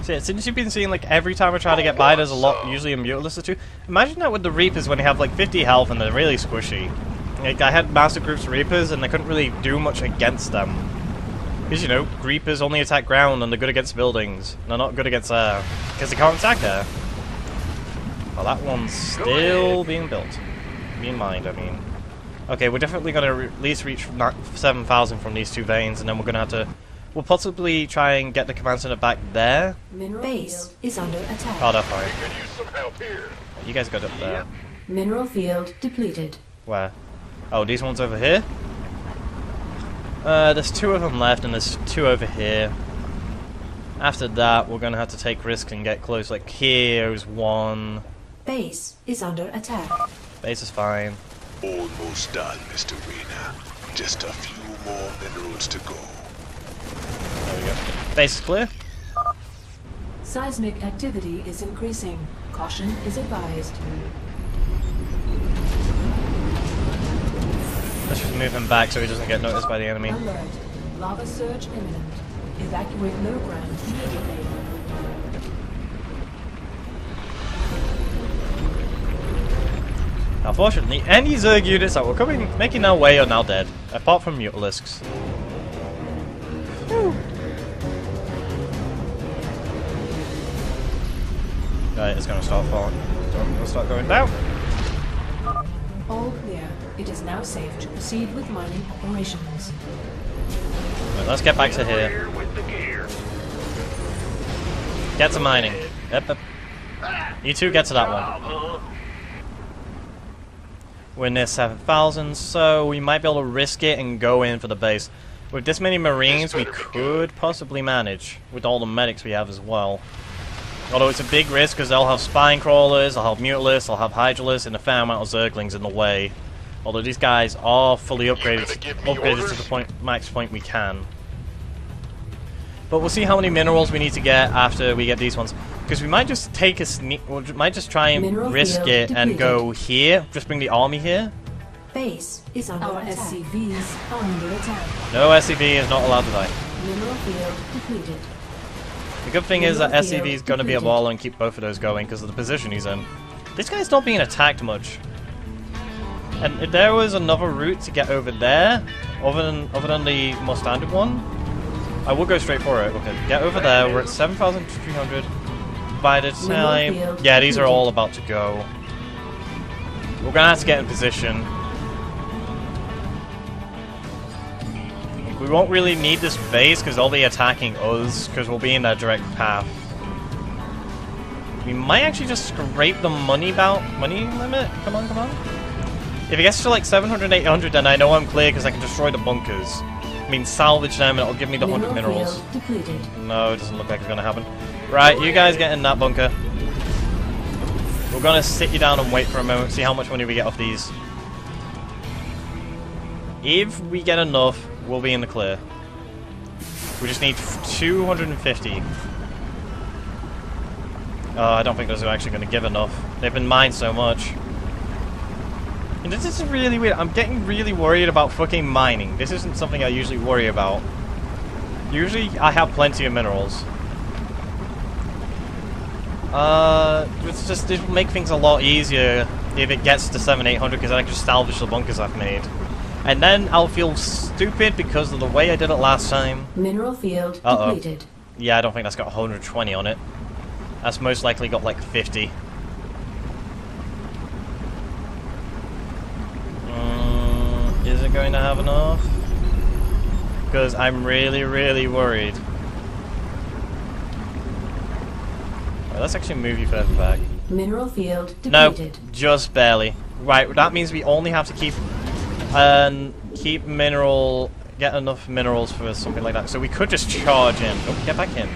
So yeah, since you've been seeing like every time I try to get by, there's a lot, usually a Mutalisk or two. Imagine that with the Reapers when they have like 50 health and they're really squishy. Like I had Master Group's Reapers and I couldn't really do much against them. Because, you know, Reapers only attack ground and they're good against buildings. They're not good against air. Because they can't attack air. Well, that one's still being built. Being mined, I mean. Okay, we're definitely going to at least reach 7,000 from these two veins, and then we're going to have to... We'll possibly try and get the command center back there. Mineral base is under attack. Oh, that's fine. You guys got up there. Mineral field depleted. Where? Oh, these ones over here? There's 2 of them left, and there's 2 over here. After that, we're going to have to take risks and get close. Like, here's 1. Base is under attack. Base is fine. Almost done, Mr. Rena. Just a few more minerals to go. There we go. Base is clear. Seismic activity is increasing. Caution is advised. Let's just move him back so he doesn't get noticed by the enemy. Alert. Lava surge imminent. Evacuate low ground immediately. Unfortunately, any Zerg units that were making their way are now dead, apart from Mutalisks. Right, it's going to start falling. We'll start going down. All clear. It is now safe to proceed with mining operations. Right, let's get back to here. Get to mining. Yep. You two get to that one. We're near 7,000, so we might be able to risk it and go in for the base. With this many Marines, we could possibly manage, with all the medics we have as well. Although it's a big risk, because they'll have Spine Crawlers, they'll have Mutalisks, they'll have Hydralisks, and a fair amount of Zerglings in the way. Although these guys are fully upgraded to the max point we can. But we'll see how many minerals we need to get after we get these ones. Because we might just take a sneak, we might just try and risk it and go here, just bring the army here. Base is under attack. SCVs under attack. No SCV is not allowed to die. Mineral field depleted. The good thing is that SCV is going to be a baller and keep both of those going because of the position he's in. This guy's not being attacked much. And if there was another route to get over there, other than the more standard one, I will go straight for it. Okay, get over there. We're at 7,300. By the time... Yeah, these are all about to go. We're gonna have to get in position. We won't really need this base because they'll be attacking us because we'll be in their direct path. We might actually just scrape the money limit. Come on, come on. If it gets to like 700, 800, then I know I'm clear because I can destroy the bunkers. I mean, salvage them and it'll give me the 100 minerals. No, it doesn't look like it's gonna happen. Right, you guys get in that bunker. We're gonna sit you down and wait for a moment, see how much money we get off these. If we get enough, we'll be in the clear. We just need 250. I don't think those are actually gonna give enough. They've been mined so much. And this is really weird. I'm getting really worried about fucking mining. This isn't something I usually worry about. Usually I have plenty of minerals. It'll make things a lot easier if it gets to 700-800 because I can just salvage the bunkers I've made. And then I'll feel stupid because of the way I did it last time. Mineral field depleted. Yeah, I don't think that's got 120 on it. That's most likely got like 50. Is it going to have enough? Because I'm really, really worried. Right, let's actually move you further back. Mineral field depleted. No, just barely. Right, that means we only have to keep get enough minerals for something like that. So we could just charge in. Oh, get back in.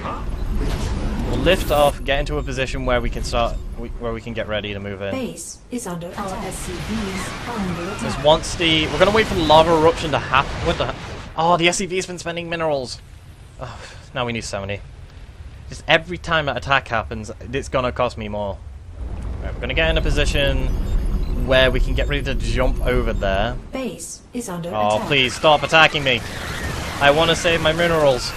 We'll lift off, get into a position where we can start, where we can get ready to move in. Base is under attack. SCVs under attack. Because once we're gonna wait for the lava eruption to happen. What the? Oh, the SCV's been spending minerals. Oh, now we need 70. Just every time that attack happens, it's gonna cost me more. Right, we're gonna get in a position where we can get ready to jump over there. Base is under attack. Oh, please stop attacking me. I want to save my minerals.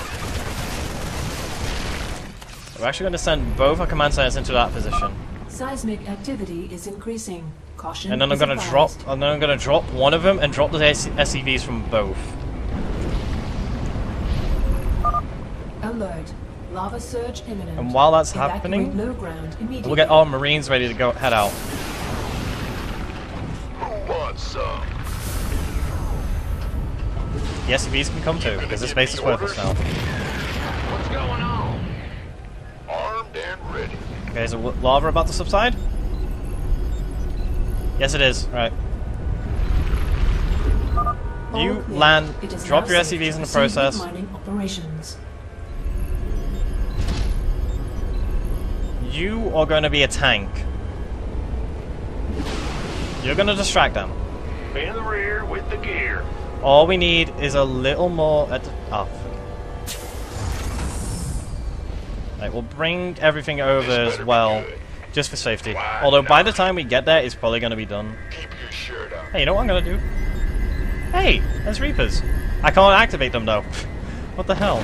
We're actually going to send both our command centers into that position. Seismic activity is increasing. Caution. And then I'm going to drop. And then I'm going to drop one of them and drop the SCVs from both. Alert. Lava surge imminent. And while that's Evacuate happening, low ground immediately. we'll get our Marines ready to go head out. Who wants some? The SCVs can come too, because this base is worthless now. What's going on? Armed and ready. Okay, is the lava about to subside? Yes, it is. Right. You land, drop your SCVs in the process. Mining operations. You are going to be a tank. You're going to distract them. In the rear with the gear. All we need is a little more at the... Oh. Right, we'll bring everything over as well, just for safety. Although by the time we get there, it's probably going to be done. Keep your shirt on. Hey, you know what I'm going to do? Hey, there's Reapers. I can't activate them though. What the hell?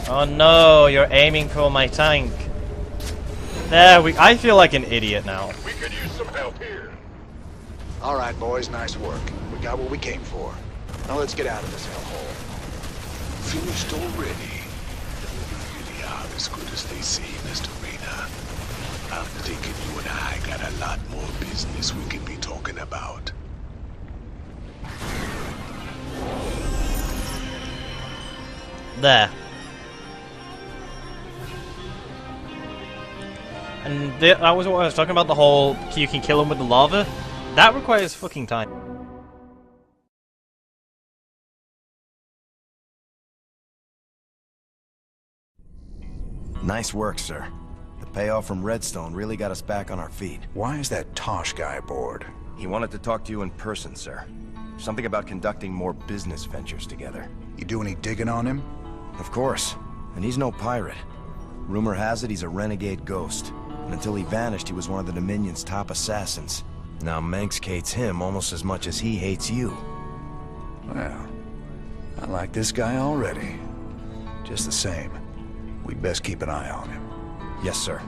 Oh no, you're aiming for my tank. There, I feel like an idiot now. We could use some help here. All right, boys, nice work. We got what we came for. Now let's get out of this hellhole. Finished already. You really are as good as they say, Mr. Rayner. I'm thinking you and I got a lot more business we can be talking about. There. And that was what I was talking about, the whole you can kill him with the lava. That requires fucking time. Nice work, sir. The payoff from Redstone really got us back on our feet. Why is that Tosh guy aboard? He wanted to talk to you in person, sir. Something about conducting more business ventures together. You do any digging on him? Of course. And he's no pirate. Rumor has it he's a renegade ghost. And until he vanished, he was one of the Dominion's top assassins. Now Manx hates him almost as much as he hates you. Well, I like this guy already. Just the same, we'd best keep an eye on him. Yes, sir.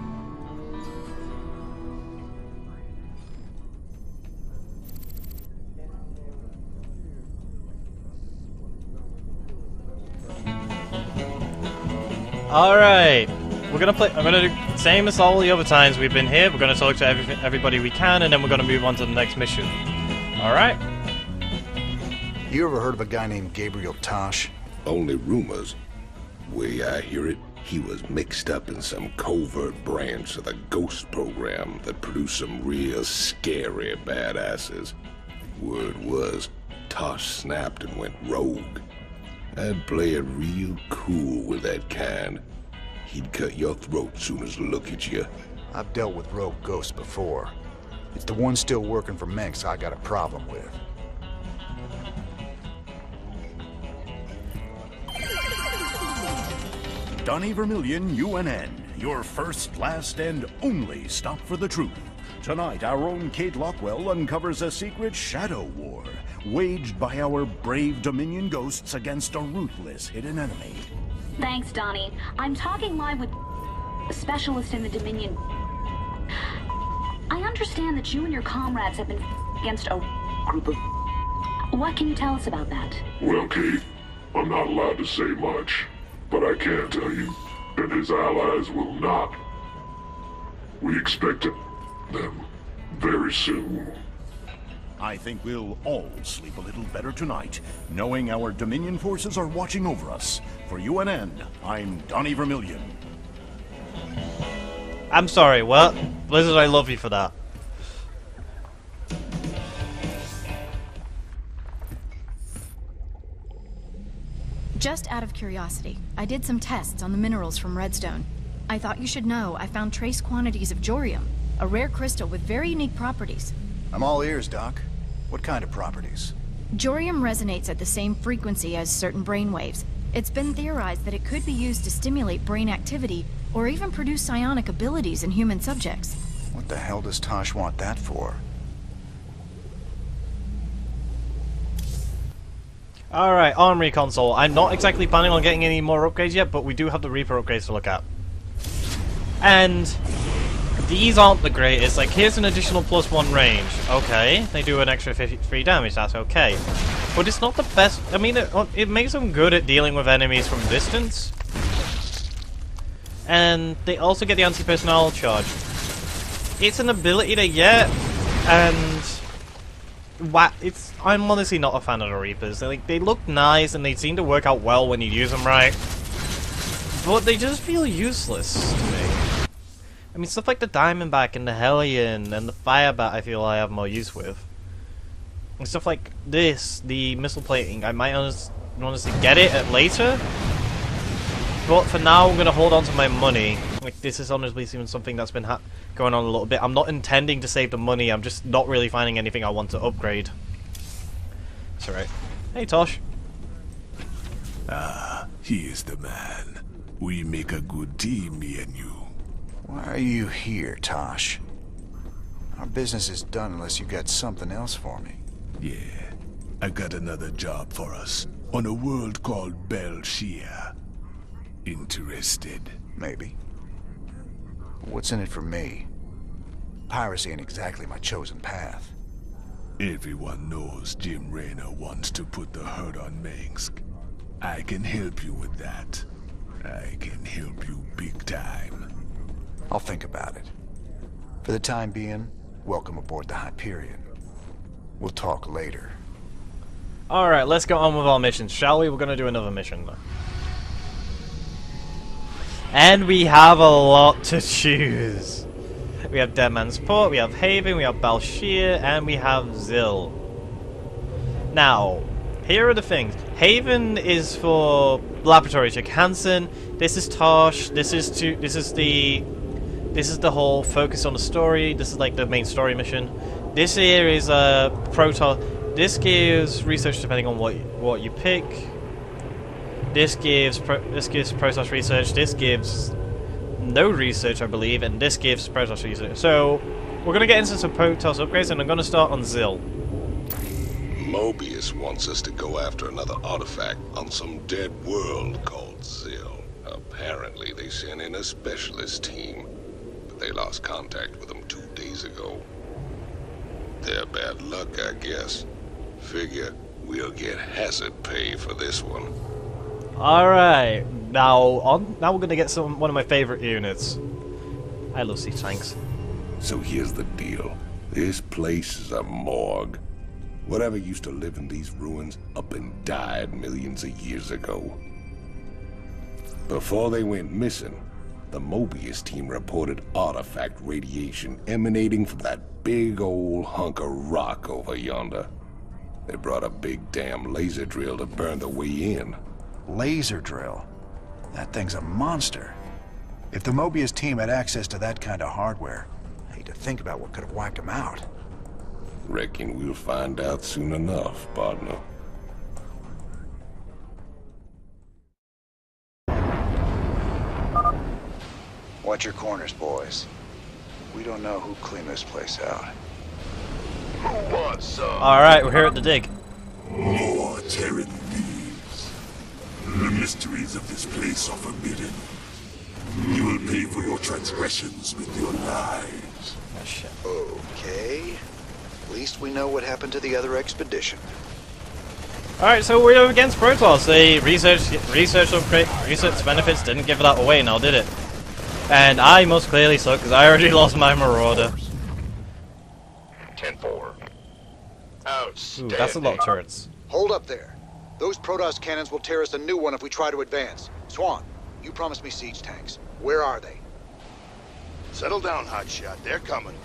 Alright. We're gonna play. I'm gonna do same as all the other times we've been here. We're gonna talk to everybody we can, and then we're gonna move on to the next mission. Alright? You ever heard of a guy named Gabriel Tosh? Only rumors. Way I hear it, he was mixed up in some covert branch of the Ghost program that produced some real scary badasses. Word was, Tosh snapped and went rogue. I'd play it real cool with that kind. He'd cut your throat soon as look at you. I've dealt with rogue ghosts before. It's the one still working for Manx I got a problem with. Donnie Vermillion, UNN, your first, last, and only stop for the truth. Tonight, our own Kate Lockwell uncovers a secret shadow war, waged by our brave Dominion ghosts against a ruthless hidden enemy. Thanks, Donnie. I'm talking live with a specialist in the Dominion. I understand that you and your comrades have been against a group of... What can you tell us about that? Well, Kate, I'm not allowed to say much, but I can tell you that his allies will not. We expect them very soon. I think we'll all sleep a little better tonight, knowing our Dominion forces are watching over us. For UNN, I'm Donnie Vermillion. I'm sorry, what? Blizzard, I love you for that. Just out of curiosity, I did some tests on the minerals from Redstone. I thought you should know I found trace quantities of Jorium, a rare crystal with very unique properties. I'm all ears, Doc. What kind of properties? Jorium resonates at the same frequency as certain brainwaves. It's been theorized that it could be used to stimulate brain activity or even produce psionic abilities in human subjects. What the hell does Tosh want that for? Alright, Armory Console. I'm not exactly planning on getting any more upgrades yet, but we do have the Reaper upgrades to look at. And these aren't the greatest. Like, here's an additional +1 range. Okay, they do an extra 53 damage, that's okay. But it's not the best. I mean, it makes them good at dealing with enemies from distance. And they also get the anti-personnel charge. It's an ability to get, and I'm honestly not a fan of the Reapers. They look nice and they seem to work out well when you use them right, but they just feel useless to me. I mean, stuff like the Diamondback and the Hellion and the Firebat I feel I have more use with. And stuff like this, the missile plating, I might honestly get it at later. But for now, I'm going to hold on to my money. Like, this is honestly even something that's been going on a little bit. I'm not intending to save the money, I'm just not really finding anything I want to upgrade. It's alright. Hey, Tosh. Ah, he is the man. We make a good team, me and you. Why are you here, Tosh? Our business is done unless you got something else for me. Yeah, I got another job for us on a world called Belshia. Interested? Maybe. What's in it for me? Piracy ain't exactly my chosen path. Everyone knows Jim Raynor wants to put the hurt on Minsk. I can help you with that. I can help you big time. I'll think about it. For the time being, welcome aboard the Hyperion. We'll talk later. Alright, let's go on with our missions, shall we? We're going to do another mission, though. And we have a lot to choose. We have Dead Man's Port, we have Haven, we have Balshir, and we have Zil. Now, here are the things. Haven is for Laboratory Chick Hansen. This is Tosh. This is the whole focus on the story. This is like the main story mission. This here is Protoss. This gives research depending on what you pick. This gives Protoss research. This gives no research, I believe, and this gives Protoss research. So we're gonna get into some Protoss upgrades, and I'm gonna start on Zil. Mobius wants us to go after another artifact on some dead world called Zil. Apparently, they sent in a specialist team, but they lost contact with them 2 days ago. Their bad luck, I guess. Figure we'll get hazard pay for this one. Alright, now we're gonna get one of my favorite units. I love siege tanks. So here's the deal. This place is a morgue. Whatever used to live in these ruins up and died millions of years ago. Before they went missing, the Mobius team reported artifact radiation emanating from that big old hunk of rock over yonder. They brought a big damn laser drill to burn the way in. Laser drill? That thing's a monster. If the Mobius team had access to that kind of hardware, I hate to think about what could have wiped them out. Reckon we'll find out soon enough, partner. Watch your corners, boys. We don't know who cleaned this place out. Who wants some? Alright, we're here at the dig. More Terran thieves. The mysteries of this place are forbidden. You will pay for your transgressions with your lives. Oh, shit. Okay. At least we know what happened to the other expedition. Alright, so we're up against Protoss. The research benefits didn't give that away now, did it? And I most clearly suck because I already lost my Marauder. 10-4. Ooh, that's a lot of turrets. Hold up there. Those Protoss cannons will tear us a new one if we try to advance. Swan, you promised me siege tanks. Where are they? Settle down, Hotshot. They're coming.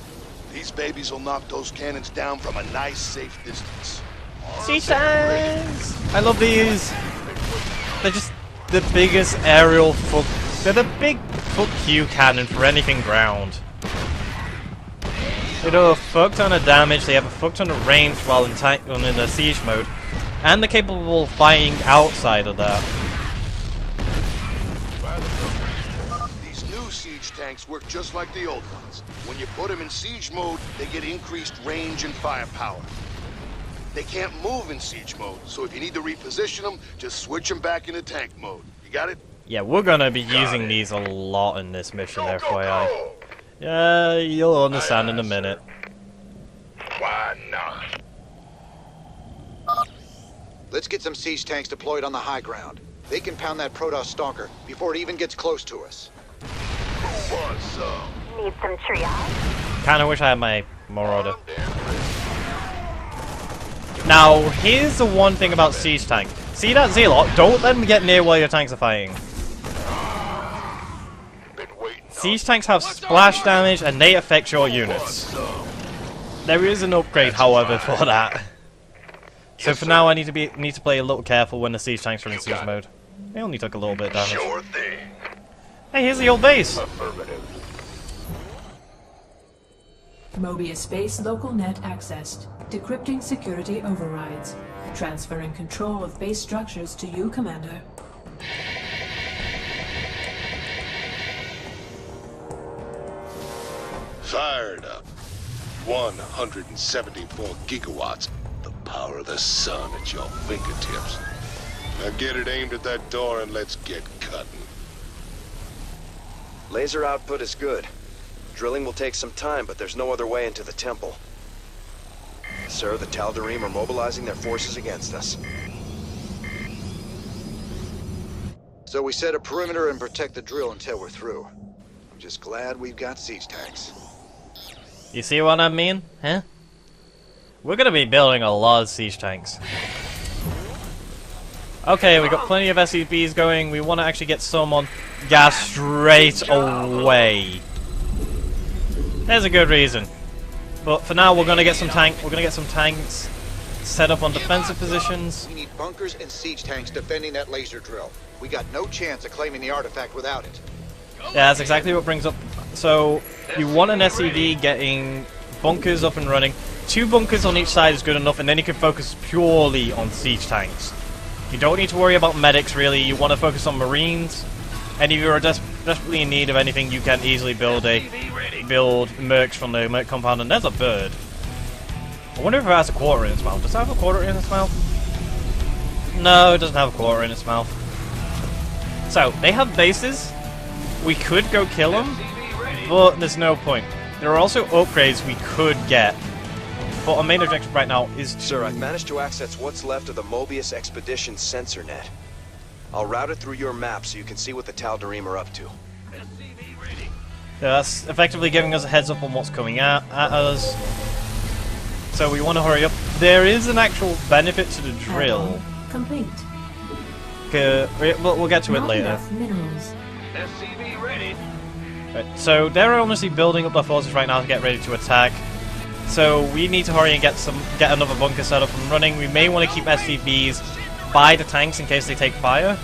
These babies will knock those cannons down from a nice, safe distance. Siege tanks! I love these. They're just the biggest aerial fuck. They're the big fuck you cannon for anything ground. They do a fuck ton of damage, they have a fuck ton of range while in the siege mode, and they're capable of fighting outside of that. These new siege tanks work just like the old ones. When you put them in siege mode, they get increased range and firepower. They can't move in siege mode, so if you need to reposition them, just switch them back into tank mode. You got it? Yeah, we're gonna be using these a lot in this mission, FYI. Yeah, you'll understand in a minute. Why not? Let's get some siege tanks deployed on the high ground. They can pound that Protoss stalker before it even gets close to us. Need some triage? Kinda wish I had my Marauder. Now, here's the one thing about siege tank. See that Zealot? Don't let them get near while your tanks are fighting. Siege tanks have splash damage and they affect your units. There is an upgrade, however, for that. So for now, I need to play a little careful when the siege tanks are in siege mode. They only took a little bit of damage. Sure thing. Hey, here's the old base. Mobius base local net accessed. Decrypting security overrides. Transferring control of base structures to you, Commander. Fired up. 174 gigawatts. The power of the sun at your fingertips. Now get it aimed at that door and let's get cutting. Laser output is good. Drilling will take some time, but there's no other way into the temple. Sir, the Tal'Darim are mobilizing their forces against us. So we set a perimeter and protect the drill until we're through. I'm just glad we've got siege tanks. You see what I mean? Huh? We're gonna be building a lot of siege tanks. Okay, we got plenty of SCBs going. We want to actually get some on gas straight away. There's a good reason. But for now, we're gonna get some tanks set up on defensive positions. We need bunkers and siege tanks defending that laser drill. We got no chance of claiming the artifact without it. Yeah, that's exactly what brings up. So you want an SCV getting bunkers up and running. 2 bunkers on each side is good enough, and then you can focus purely on siege tanks. You don't need to worry about medics, really. You want to focus on Marines. And if you're desperately in need of anything, you can easily build mercs from the merc compound. And there's a bird. I wonder if it has a quarter in its mouth. Does it have a quarter in its mouth? No, it doesn't have a quarter in its mouth. So, they have bases. We could go kill them, but there's no point. There are also upgrades we could get. But our main objective right now is to... Sir, I've managed to access what's left of the Mobius Expedition sensor net. I'll route it through your map so you can see what the Tal'Darim are up to. Yeah, that's effectively giving us a heads up on what's coming at us. So we want to hurry up. There is an actual benefit to the drill. Complete. We'll get to it later. Minerals. SCV ready. Right, so they're honestly building up their forces right now to get ready to attack. So we need to hurry and get another bunker set up and running. We may want to keep SCVs by the tanks in case they take fire.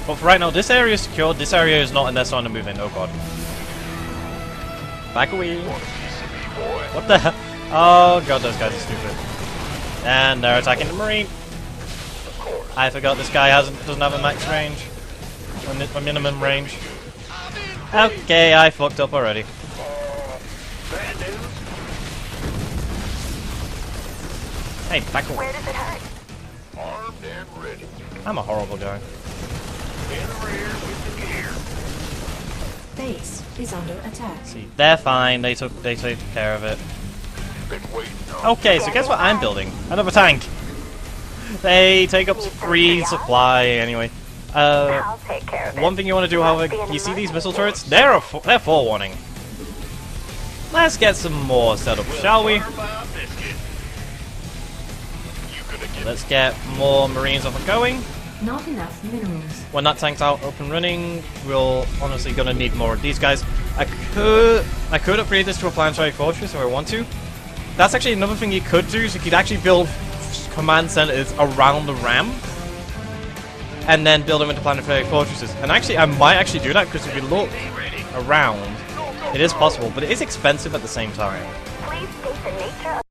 But for right now, this area is secured. This area is not, and they're starting to move in. Oh god. Back away. What the hell? Oh god, those guys are stupid. And they're attacking the Marine. I forgot this guy doesn't have a max range. A minimum range. Okay, I fucked up already. Hey, back away. Where does it hurt? Armed and ready. I'm a horrible guy. In the rear with the gear. Base is under attack. See, they're fine. They took care of it. Been waiting on. Okay, so guess what I'm building? Another tank. They take up free supply anyway. I'll take care of it. One thing you want to do, however, you see these missile turrets? They're forewarning. Let's get some more set up, shall we? Let's get more Marines up and going. Not enough minerals. When that tank's out up and running, we're honestly gonna need more of these guys. I could upgrade this to a planetary fortress if I want to. That's actually another thing you could do, is you could actually build command centers around the ramp and then build them into planetary fortresses. And actually, I might actually do that, because if you look around, it is possible, but it is expensive at the same time. Please state the nature of